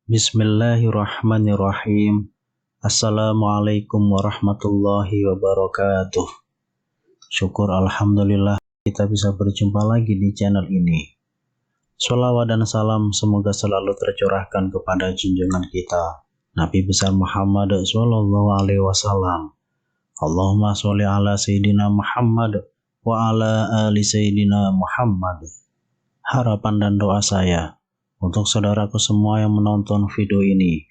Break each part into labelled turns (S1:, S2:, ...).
S1: Bismillahirrahmanirrahim. Assalamualaikum warahmatullahi wabarakatuh. Syukur alhamdulillah kita bisa berjumpa lagi di channel ini. Sholawat dan salam semoga selalu tercurahkan kepada junjungan kita Nabi besar Muhammad sallallahu alaihi wasallam. Allahumma sholli ala sayyidina Muhammad wa ala ali sayyidina Muhammad. Harapan dan doa saya untuk saudaraku semua yang menonton video ini,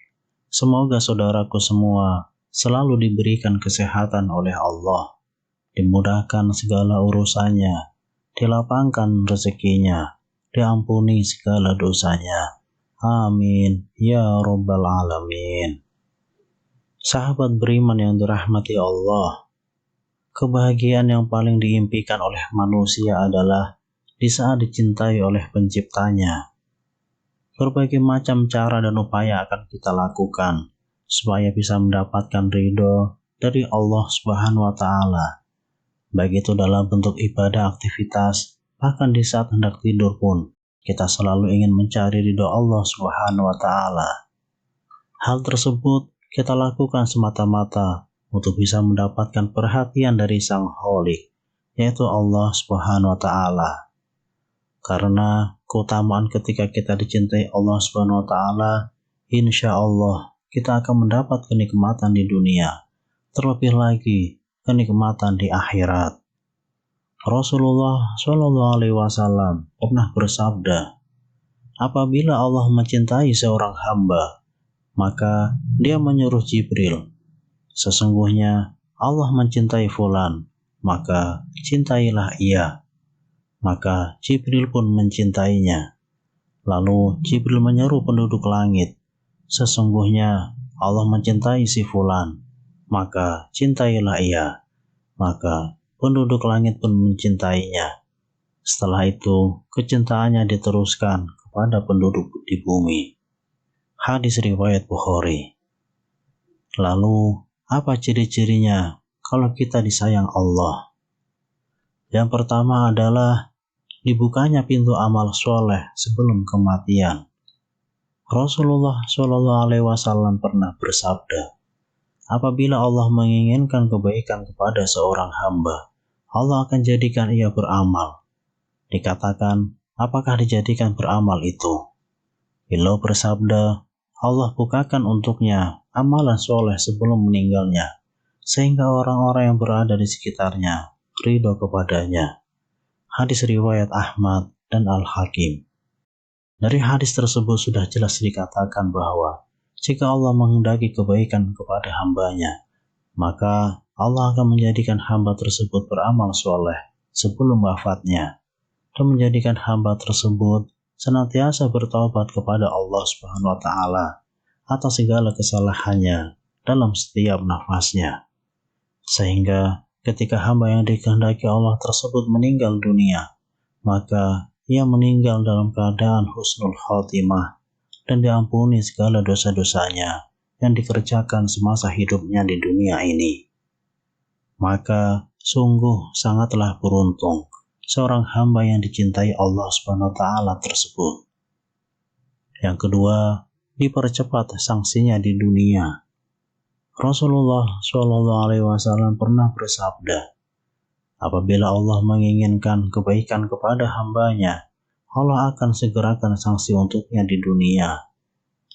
S1: semoga saudaraku semua selalu diberikan kesehatan oleh Allah, dimudahkan segala urusannya, dilapangkan rezekinya, diampuni segala dosanya. Amin ya rabbal alamin. Sahabat beriman yang dirahmati Allah, kebahagiaan yang paling diimpikan oleh manusia adalah di saat dicintai oleh penciptanya. Berbagai macam cara dan upaya akan kita lakukan supaya bisa mendapatkan ridho dari Allah Subhanahu wa Ta'ala. Baik itu dalam bentuk ibadah, aktivitas, bahkan di saat hendak tidur pun kita selalu ingin mencari ridho Allah Subhanahu wa Ta'ala. Hal tersebut kita lakukan semata-mata untuk bisa mendapatkan perhatian dari Sang Khalik, yaitu Allah Subhanahu wa Ta'ala. Karena keutamaan ketika kita dicintai Allah Subhanahu wa Ta'ala, insya Allah kita akan mendapat kenikmatan di dunia, terlebih lagi kenikmatan di akhirat. Rasulullah Shallallahu Alaihi Wasallam pernah bersabda, apabila Allah mencintai seorang hamba, maka Dia menyuruh Jibril, sesungguhnya Allah mencintai fulan, maka cintailah ia. Maka Jibril pun mencintainya. Lalu Jibril menyeru penduduk langit, sesungguhnya Allah mencintai si fulan, maka cintailah ia. Maka penduduk langit pun mencintainya. Setelah itu kecintaannya diteruskan kepada penduduk di bumi. Hadis riwayat Bukhari. Lalu apa ciri-cirinya kalau kita disayang Allah? Yang pertama adalah dibukanya pintu amal soleh sebelum kematian. Rasulullah Shallallahu Alaihi Wasallam pernah bersabda, apabila Allah menginginkan kebaikan kepada seorang hamba, Allah akan jadikan ia beramal. Dikatakan, apakah dijadikan beramal itu? Beliau bersabda, Allah bukakan untuknya amalan soleh sebelum meninggalnya, sehingga orang-orang yang berada di sekitarnya ridho kepadanya. Hadis riwayat Ahmad dan Al-Hakim. Dari hadis tersebut sudah jelas dikatakan bahwa jika Allah menghendaki kebaikan kepada hambanya, maka Allah akan menjadikan hamba tersebut beramal soleh sebelum wafatnya dan menjadikan hamba tersebut senantiasa bertaubat kepada Allah Subhanahu wa Ta'ala atas segala kesalahannya dalam setiap nafasnya, sehingga ketika hamba yang dikehendaki Allah tersebut meninggal dunia, maka ia meninggal dalam keadaan husnul khotimah dan diampuni segala dosa-dosanya yang dikerjakan semasa hidupnya di dunia ini. Maka sungguh sangatlah beruntung seorang hamba yang dicintai Allah Subhanahu wa Ta'ala tersebut. Yang kedua, dipercepat sanksinya di dunia. Rasulullah Shallallahu Alaihi Wasallam pernah bersabda, apabila Allah menginginkan kebaikan kepada hambanya, Allah akan segerakan sanksi untuknya di dunia.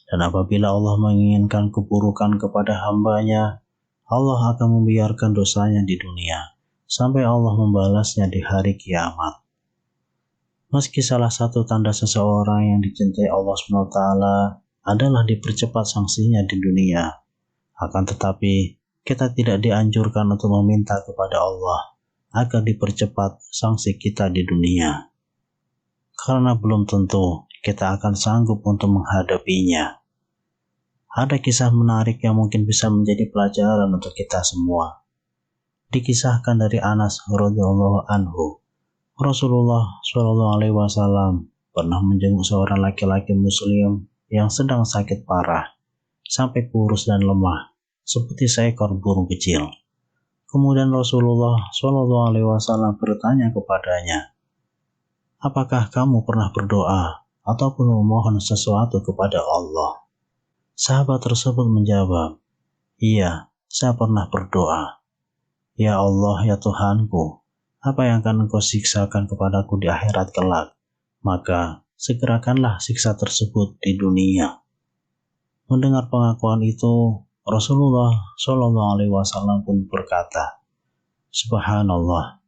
S1: Dan apabila Allah menginginkan keburukan kepada hambanya, Allah akan membiarkan dosanya di dunia, sampai Allah membalasnya di hari kiamat. Meski salah satu tanda seseorang yang dicintai Allah SWT adalah dipercepat sanksinya di dunia, akan tetapi kita tidak dianjurkan untuk meminta kepada Allah agar dipercepat sanksi kita di dunia, karena belum tentu kita akan sanggup untuk menghadapinya. Ada kisah menarik yang mungkin bisa menjadi pelajaran untuk kita semua. Dikisahkan dari Anas radhiyallahu anhu, Rasulullah Shallallahu alaihi wasallam pernah menjenguk seorang laki-laki muslim yang sedang sakit parah, sampai kurus dan lemah, seperti seekor burung kecil. Kemudian Rasulullah Shallallahu alaihi wasallam bertanya kepadanya, "Apakah kamu pernah berdoa ataupun memohon sesuatu kepada Allah?" Sahabat tersebut menjawab, "Iya, saya pernah berdoa. Ya Allah, ya Tuhanku, apa yang akan Engkau siksakan kepadaku di akhirat kelak? Maka segerakanlah siksa tersebut di dunia." Mendengar pengakuan itu, Rasulullah Shallallahu alaihi wasallam pun berkata, "Subhanallah,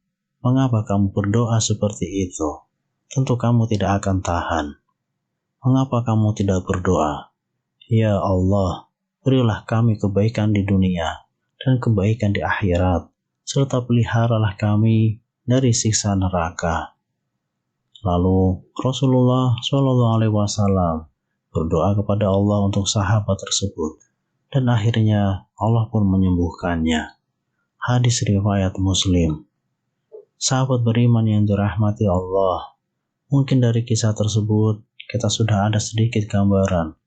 S1: mengapa kamu berdoa seperti itu? Tentu kamu tidak akan tahan. Mengapa kamu tidak berdoa? Ya Allah, berilah kami kebaikan di dunia dan kebaikan di akhirat, serta peliharalah kami dari siksa neraka." Lalu Rasulullah Shallallahu alaihi wasallam berdoa kepada Allah untuk sahabat tersebut, dan akhirnya Allah pun menyembuhkannya. Hadis riwayat Muslim. Sahabat beriman yang dirahmati Allah, mungkin dari kisah tersebut kita sudah ada sedikit gambaran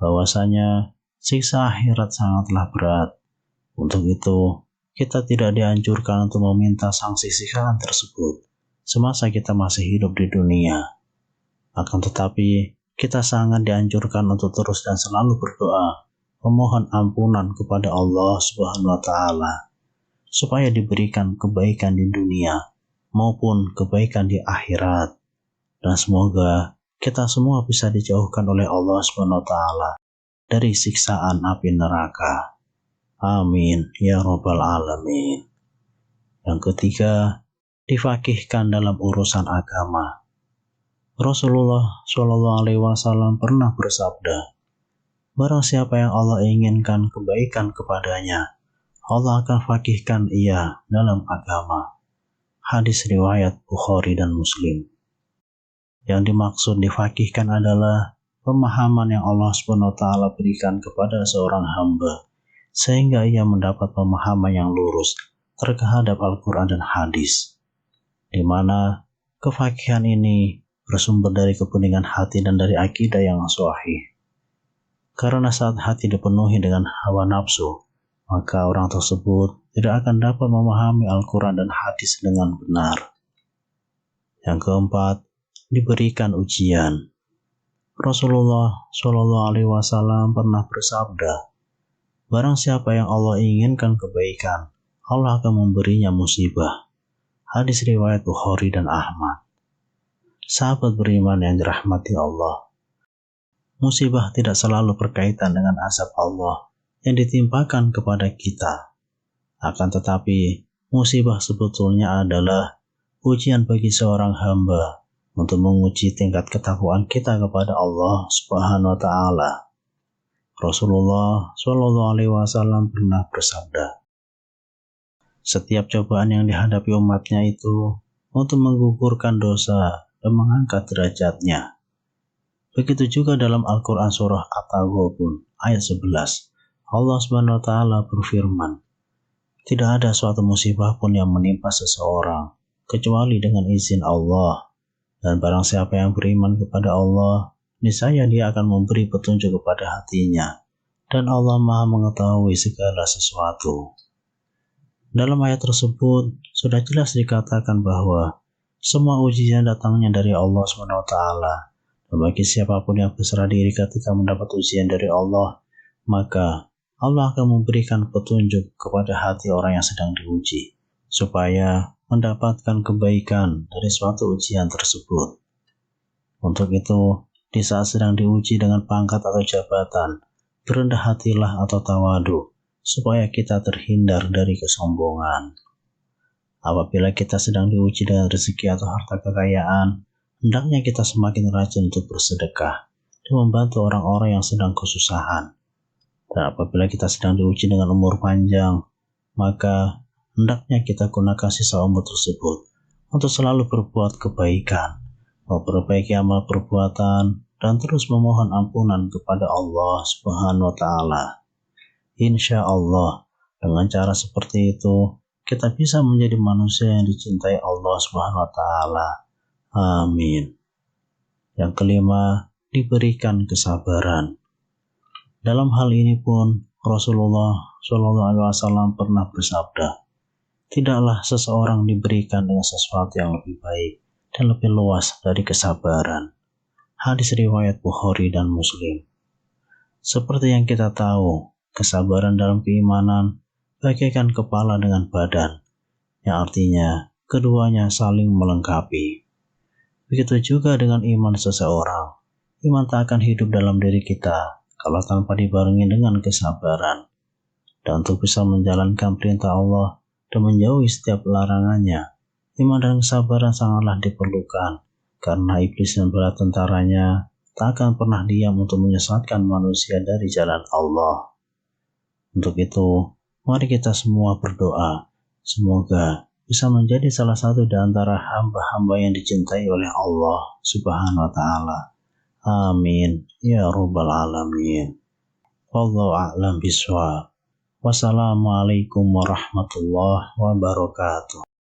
S1: bahwasanya siksa akhirat sangatlah berat. Untuk itu, kita tidak dianjurkan untuk meminta sanksi siksaan tersebut semasa kita masih hidup di dunia. Akan tetapi, kita sangat dianjurkan untuk terus dan selalu berdoa, memohon ampunan kepada Allah Subhanahu wa Ta'ala, supaya diberikan kebaikan di dunia maupun kebaikan di akhirat. Dan semoga kita semua bisa dijauhkan oleh Allah Subhanahu wa Ta'ala dari siksaan api neraka. Amin ya Rabbal Alamin. Yang ketiga, difaqihkan dalam urusan agama. Rasulullah Shallallahu alaihi wasallam pernah bersabda, "Barang siapa yang Allah inginkan kebaikan kepadanya, Allah akan faqihkan ia dalam agama." Hadis riwayat Bukhari dan Muslim. Yang dimaksud difaqihkan adalah pemahaman yang Allah SWT berikan kepada seorang hamba, sehingga ia mendapat pemahaman yang lurus terhadap Al-Quran dan hadis, di mana kefaqihan ini bersumber dari kepeningan hati dan dari akidah yang sahih. Karena saat hati dipenuhi dengan hawa nafsu, maka orang tersebut tidak akan dapat memahami Al-Quran dan hadis dengan benar. Yang keempat, diberikan ujian. Rasulullah Shallallahu alaihi wasallam pernah bersabda, "Barang siapa yang Allah inginkan kebaikan, Allah akan memberinya musibah." Hadis riwayat Bukhari dan Ahmad. Sahabat beriman yang dirahmati Allah, musibah tidak selalu berkaitan dengan azab Allah yang ditimpakan kepada kita. Akan tetapi, musibah sebetulnya adalah ujian bagi seorang hamba untuk menguji tingkat ketakwaan kita kepada Allah Subhanahu wa Ta'ala. Rasulullah Shallallahu alaihi wasallam pernah bersabda, "Setiap cobaan yang dihadapi umatnya itu untuk menggugurkan dosa dan mengangkat derajatnya." Begitu juga dalam Al-Quran surah At-Taghabun ayat 11, Allah Subhanahu wa Ta'ala berfirman, "Tidak ada suatu musibah pun yang menimpa seseorang kecuali dengan izin Allah, dan barang siapa yang beriman kepada Allah, niscaya dia akan memberi petunjuk kepada hatinya, dan Allah Maha mengetahui segala sesuatu." Dalam ayat tersebut sudah jelas dikatakan bahwa semua ujian datangnya dari Allah SWT, dan bagi siapapun yang berserah diri ketika mendapat ujian dari Allah, maka Allah akan memberikan petunjuk kepada hati orang yang sedang diuji, supaya mendapatkan kebaikan dari suatu ujian tersebut. Untuk itu, di saat sedang diuji dengan pangkat atau jabatan, berendah hatilah atau tawadu, supaya kita terhindar dari kesombongan. Apabila kita sedang diuji dengan rezeki atau harta kekayaan, hendaknya kita semakin rajin untuk bersedekah dan membantu orang-orang yang sedang kesusahan. Dan apabila kita sedang diuji dengan umur panjang, maka hendaknya kita gunakan sisa umur tersebut untuk selalu berbuat kebaikan, memperbaiki amal perbuatan, dan terus memohon ampunan kepada Allah Subhanahu wa Ta'ala. Insya Allah, dengan cara seperti itu, kita bisa menjadi manusia yang dicintai Allah Subhanahu wa taala. Amin. Yang kelima, diberikan kesabaran. Dalam hal ini pun Rasulullah SAW pernah bersabda, tidaklah seseorang diberikan dengan sesuatu yang lebih baik dan lebih luas dari kesabaran. Hadis riwayat Bukhari dan Muslim. Seperti yang kita tahu, kesabaran dalam keimanan bagaikan kepala dengan badan, yang artinya keduanya saling melengkapi. Begitu juga dengan iman seseorang. Iman tak akan hidup dalam diri kita kalau tanpa dibarengi dengan kesabaran. Dan untuk bisa menjalankan perintah Allah dan menjauhi setiap larangannya, iman dan kesabaran sangatlah diperlukan, karena iblis dan bala tentaranya tak akan pernah diam untuk menyesatkan manusia dari jalan Allah. Untuk itu, mari kita semua berdoa, semoga bisa menjadi salah satu di antara hamba-hamba yang dicintai oleh Allah Subhanahu wa taala. Amin ya rabbal alamin. Wallahu a'lam bishawab. Wassalamualaikum warahmatullahi wabarakatuh.